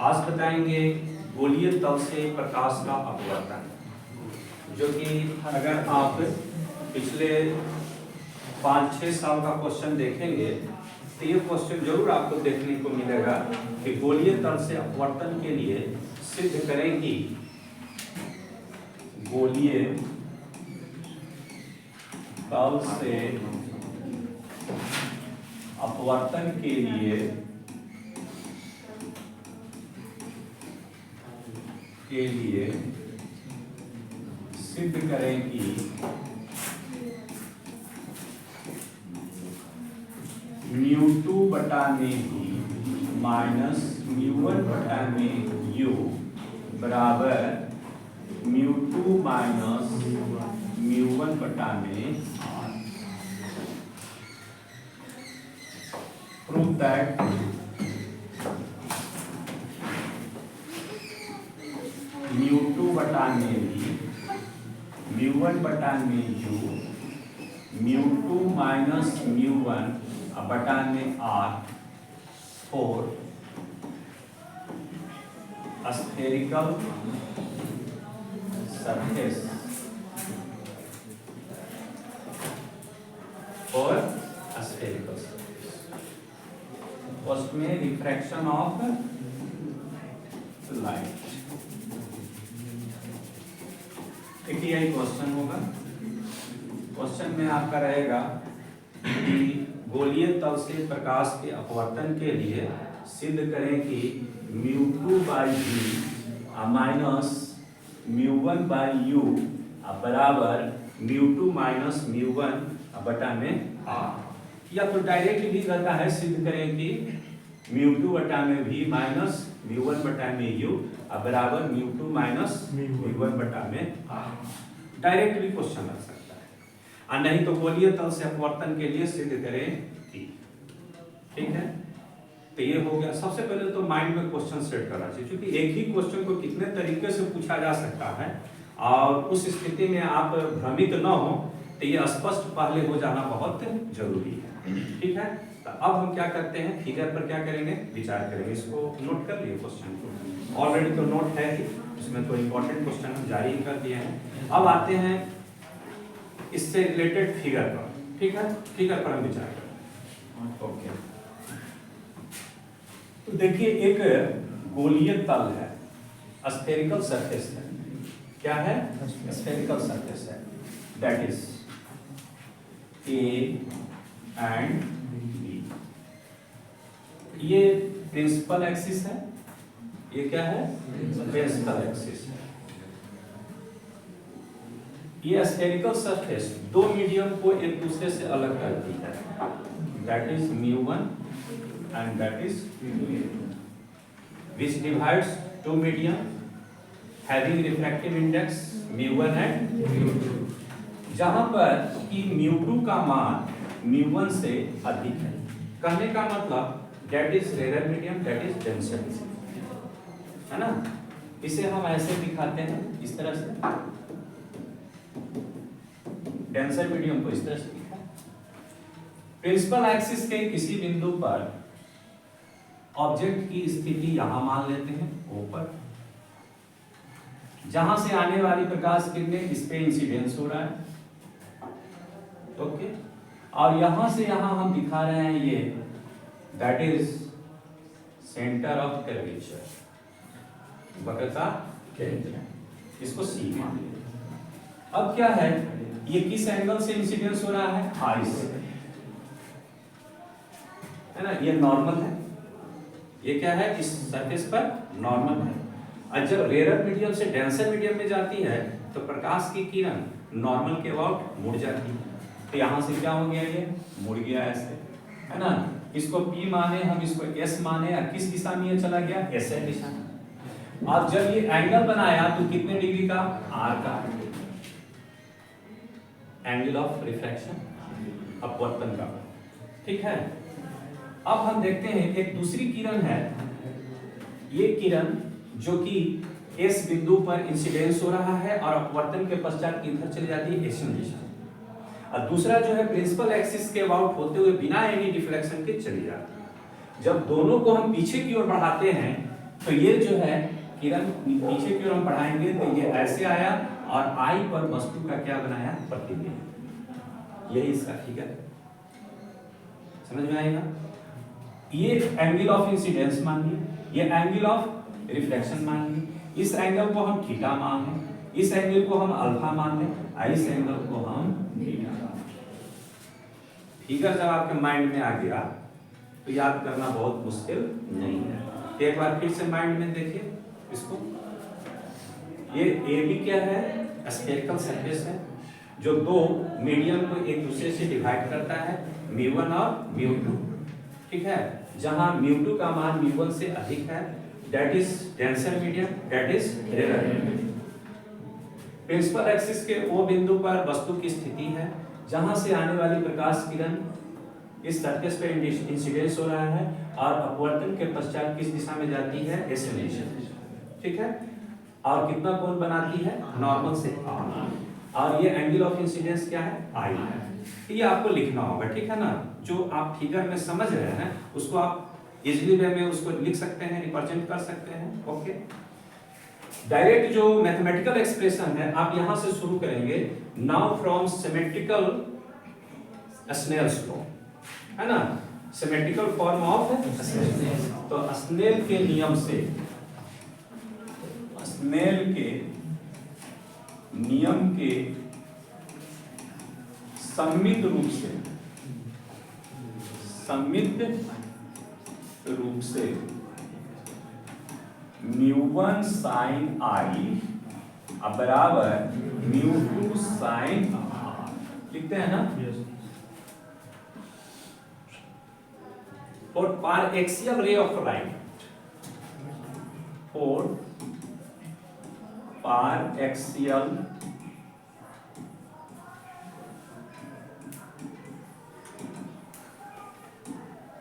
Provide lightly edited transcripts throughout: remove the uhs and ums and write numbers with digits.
आज बताएंगे गोलीय तल से प्रकाश का अपवर्तन, जो कि अगर आप पिछले 5-6 साल का क्वेश्चन देखेंगे तो ये क्वेश्चन जरूर आपको देखने को मिलेगा कि गोलीय तल से अपवर्तन के लिए सिद्ध करें कि गोलीय तल से अपवर्तन के लिए सिद्ध करें कि μ2 बटा में ही माइनस μ1 बटा में u बराबर μ2 माइनस μ1 बटा में r। Prove that μ2 बटा में भी μ1 बटा में u μ2 माइनस μ1 बटा में r फोर स्फेरिकल सरफेस और स्फेरिकल सरफेस, उसमें रिफ्रैक्शन ऑफ लाइट। एक यही क्वेश्चन होगा। क्वेश्चन में आपका रहेगा कि गोलीय तल से प्रकाश के अपवर्तन के लिए सिद्ध करें कि μ2 by v minus μ1 by u बराबर μ2 माइनस μ1 बटा में r। या तो डायरेक्ट भी करता है, सिद्ध करें कि μ2 बटा में v माइनस μ1 बटा में u बराबर μ2 माइनस μ1 बटा में r। डायरेक्ट भी क्वेश्चन लग सकता है, और नहीं तो गोलीय तल से अपवर्तन के लिए सिद्ध करें कि। ठीक है, तो ये हो गया। सबसे पहले तो माइंड में क्वेश्चन सेट करना चाहिए, क्योंकि एक ही क्वेश्चन को कितने तरीके से पूछा जा सकता है, और उस स्थिति में आप भ्रमित न हो तो ये स्पष्ट पहले हो जाना बहुत जरूरी है। ठीक है, तो अब हम क्या करते हैं, फिगर पर क्या करेंगे, विचार करेंगे। इसको नोट कर लिए क्वेश्चन को, ऑलरेडी तो नोट है ही, इसमें तो इम्पोर्टेंट क्वेश्चन हम जारी कर दिए हैं। अब आते हैं इससे रिलेटेड फिगर पर। ठीक है, फिगर पर हम विचार करें। ओके, तो देखिए एक गोलीय तल है, स्फेरिकल सरफेस है। क्या है? स्फेरिकल सरफेस है, that is A and B। ये प्रिंसिपल एक्सिस है, ये क्या है? प्रिंसिपल एक्सिस है। ये स्फेरिकल सरफेस दो मीडियम को एक दूसरे से अलग करती है, that is μ1 and that is which divides two medium having refractive index μ1 and μ2, जहां पर कि μ2 का मान μ1 से अधिक है। कहने का मतलब that is rarer medium, that is denser medium, है ना। इसे हम ऐसे दिखाते हैं, इस तरह से डेंसर मीडियम को इस तरह से दिखा। प्रिंसिपल एक्सिस के किसी बिंदु पर ऑब्जेक्ट की स्थिति यहां मान लेते हैं ऊपर, जहां से आने वाली प्रकाश किरणें इस पे इंसिडेंस हो रहा है। ओके, और यहां से यहां हम दिखा रहे हैं ये, that is centre of curvature, वक्रता केंद्र, इसको सी मान लेते। अब क्या है, ये किस एंगल से इंसिडेंस हो रहा है? आई से, है ना। ये नॉर्मल है, ये क्या है, इस सरफेस पर नॉर्मल है। और जब रेयर मीडियम से डेंसर मीडियम में जाती है तो प्रकाश की किरण नॉर्मल के अबाउट मुड़ जाती है। तो यहाँ से क्या हो गया, ये मुड़ गया ऐसे, है ना। इसको P माने, हम इसको S माने, और किस दिशा में ये चला गया? ऐसे दिशा में। और जब ये एंगल बनाया तो कितने डिग्री का? R का, एंगल ऑफ रिफ्रैक्शन, अपवर्तन का। ठीक है, अब हम देखते हैं एक दूसरी किरण है, ये किरण जो कि S बिंदु पर इंसिडेंस हो रहा है और अपवर्तन के पश्चात इधर चली जाती है एशियन दिशा, और दूसरा जो है प्रिंसिपल एक्सिस के अबाउट होते हुए बिना एनी डिफ्लेक्शन के चली जाती है। जब दोनों को हम पीछे की ओर बढ़ाते हैं तो ये जो है किरण नीचे की ओर हम पढ़ाएंगे तो ये ऐसे आया और आई पर वस्तु का क्या बनाया, प्रतिबिंब। यही इसका फिगर समझ में आएगा। ये एंगल ऑफ इंसिडेंस मान लिए, ये एंगल ऑफ रिफ्लेक्शन मान लिए, इस एंगल को हम थीटा मान लें, इस एंगल को हम अल्फा मान लें, इस एंगल को हम बीटा। फिगर जब आपके माइंड में आ गया तो याद करना बहुत मुश्किल नहीं है। एक बार फिर से माइंड में देखिए इसको। ये AB क्या है, स्फेरिकल सरफेस है जो दो मीडियम को एक दूसरे से डिवाइड करता है, μ1 और μ2, ठीक है। जहां μ2 का मान μ1 से अधिक है, that is denser medium, that is rare medium. Principal axis के वो बिंदु पर वस्तु की स्थिति है जहां से आने वाली प्रकाश किरण इस सरफेस पे इंसिडेंस हो रहा है और अपवर्तन के पश्चात किस दिशा में जाती है, एक्सलेशन, ठीक है। और कितना कोण बनाती है, नॉर्मल से r। और ये एंगल ऑफ इंसिडेंस क्या है, I है। ये आपको लिखना होगा, ठीक है ना। जो आप फिगर में समझ रहे हैं उसको आप इजीली वे में उसको लिख सकते हैं, रिप्रेजेंट कर सकते हैं, ओके। डायरेक्ट जो मैथमेटिकल एक्सप्रेशन है आप यहां से शुरू करेंगे। Now from symmetrical Snell's law, है ना, सिमेट्रिकल फॉर्म ऑफ स्नेल। तो स्नेल के नियम से, स्नेल के नियम के सम्मित रूप से, सम्मित रूप से μ1 sin I बराबर μ2 sin R लिखते हैं ना। For paraxial ray of light, for paraxial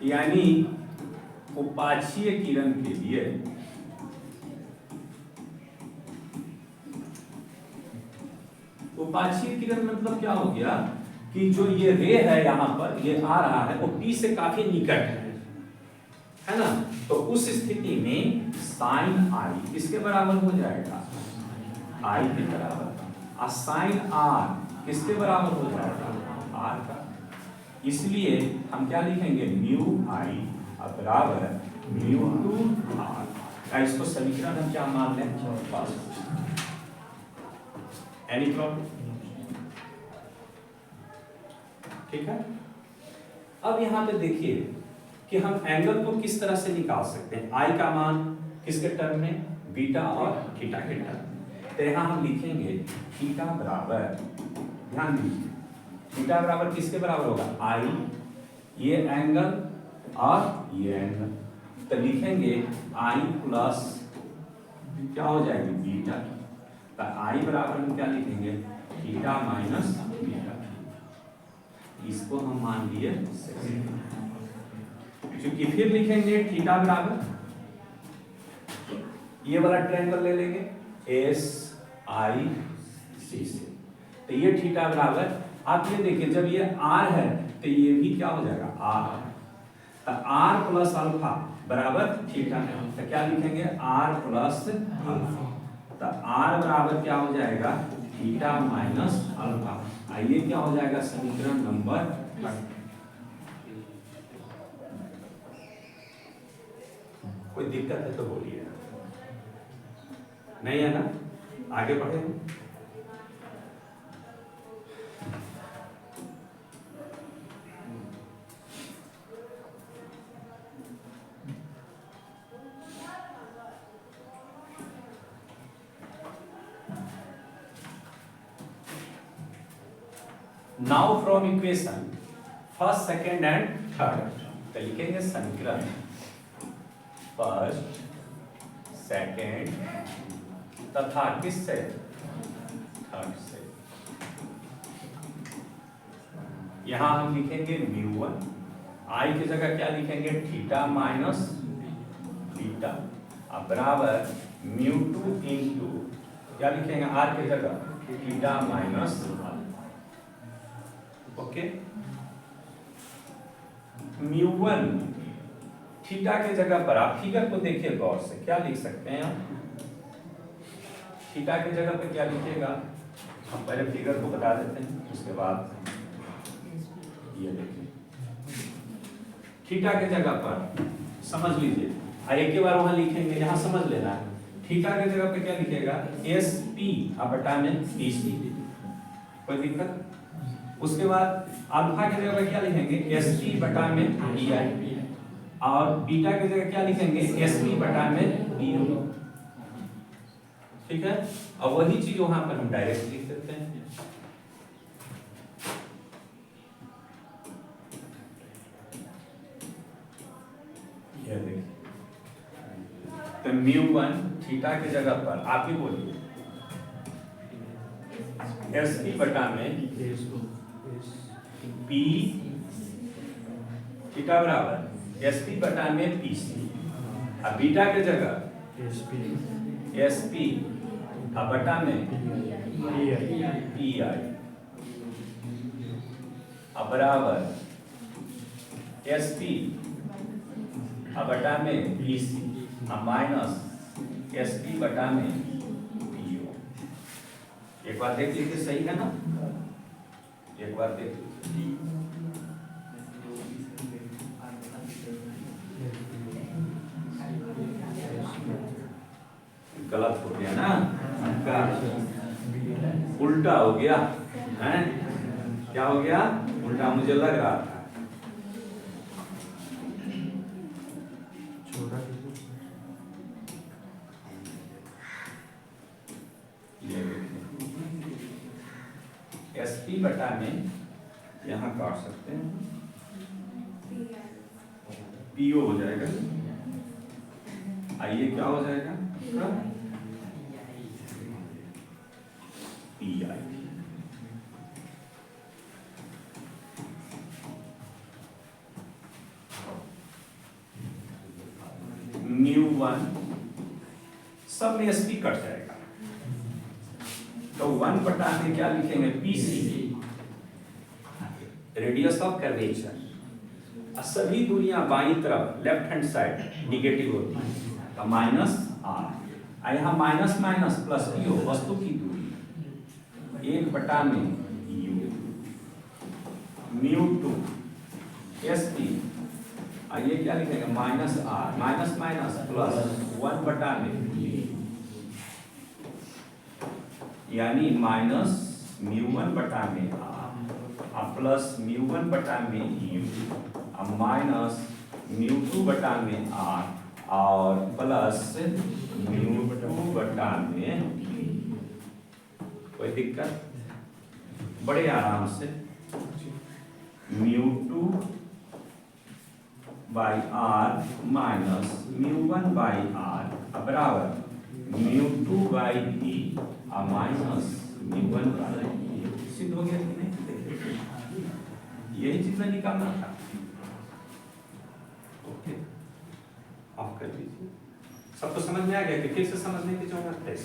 यानी उपाक्षीय किरण के लिए उपाक्षीय किरण मतलब क्या हो गया कि जो ये रे है यहाँ पर ये आ रहा है वो P से काफी निकट है ना। तो उस स्थिति में साइन I किसके बराबर हो जाएगा, I के बराबर, और साइन R किसके बराबर हो जाएगा, R का। इसलिए हम क्या लिखेंगे, म्यू I बराबर μ2 R। इसको समीकरण हम क्या मान लें, एनी प्रॉब्लम, ठीक है। अब यहाँ पे देखिए कि हम एंगल को किस तरह से निकाल सकते हैं। I का मान किसके टर्म में, बीटा और थीटा के टर्म। तो यहाँ हम लिखेंगे थीटा बराबर, ध्यान दीजिए, थीटा बराबर किसके बराबर होगा, I ये एंगल और ये एंगल। तो लिखेंगे I प्लस क्या हो जाएगी, बीटा। तो I बराबर हम क्या लिखेंगे, थीटा माइनस बीटा। इसको हम मान लिए, क्योंकि फिर लिखेंगे थीटा बराबर, ये वाला ट्रायंगल ले लेंगे एस आई सी से। तो ये थीटा बराबर, आप ये देखिए जब ये आर है तो ये भी क्या हो जाएगा, आर। तो आर प्लस अल्फा बराबर थीटा, तो क्या लिखेंगे, आर प्लस अल्फा। तो आर बराबर क्या हो जाएगा, थीटा माइनस अल्फा। आइए क्या हो जाएगा, समीकरण नंबर 30। कोई दिक्कत है तो बोलिए, नहीं है ना, आगे बढ़े। Now from equation first, second and third, तो लिखेंगे समीकरण फर्स्ट, सेकेंड तथा किससे, थर्ड से। यहां हम लिखेंगे μ1, I की जगह क्या लिखेंगे, थीटा माइनस बीटा बराबर μ2 इंटू क्या लिखेंगे, R की जगह थीटा माइनस, ओके। μ1 थीटा के जगह पर आप फिगर को देखिए गौर से, क्या लिख सकते हैं आप? थीटा की जगह पे क्या लिखिएगा? हम पहले फिगर को बता देते हैं, उसके बाद ये देखिए थीटा के जगह पर समझ लीजिए, एक ही बार वहां लिखेंगे, यहाँ समझ लेना है। थीटा के जगह पे क्या लिखेगा? एस पी बटा में पी सी, कोई दिक्कत? उसके बाद अल्फा की जगह पे क्या लिखेंगे? एस पी बटा में पी आई, और बीटा की जगह क्या लिखेंगे? एस पी बटा में पी ओ। ठीक है, और वही चीज वहां पर हम डायरेक्ट लिख देते हैं। ये देखिए, तो μ1 थीटा की जगह पर आप ही बोलिए एस पी बटा में पी थीटा बराबर एस पी बटा में पी सी, अब बीटा की जगह एस पी बटा में पी आई बराबर एस पी बटा में P C minus S P बटा में पी ओ। एक बार देख लीजिए, सही है ना? एक बार देख लीजिए, गलत हो गया ना, उल्टा हो गया है। क्या हो गया? उल्टा मुझे लग रहा था। एस पी बटा में यहाँ काट सकते हैं, पीओ हो जाएगा। आइए क्या हो जाएगा? P I. μ1 सब में एस पी कट जाएगा, तो 1 बटा में क्या लिखेंगे? P C, radius of curvature. सभी दूरियां बाईं तरफ लेफ्ट हैंड साइड निगेटिव होती है, तो माइनस आर, यहाँ माइनस माइनस प्लस पी हो, वस्तु की दूरी 1 बटा में यू μ2 एस पी, ये क्या लिखेंगे? Minus R, minus minus plus 1 बटा में, यानी माइनस μ1 बटा में आर प्लस μ1 बटा में यू, माइनस μ2 बटा में आर और प्लस μ2 बटा में पी। कोई दिक्कत? बड़े आराम से μ2 by R minus μ1 by R बराबर μ2 by P minus μ1 by P. सिद्ध हो गया कि नहीं? यही चीज में निकालना था। ओके, ऑफ कर दीजिए। सबको समझ में आ गया कि फिर से समझने की जरूरत है?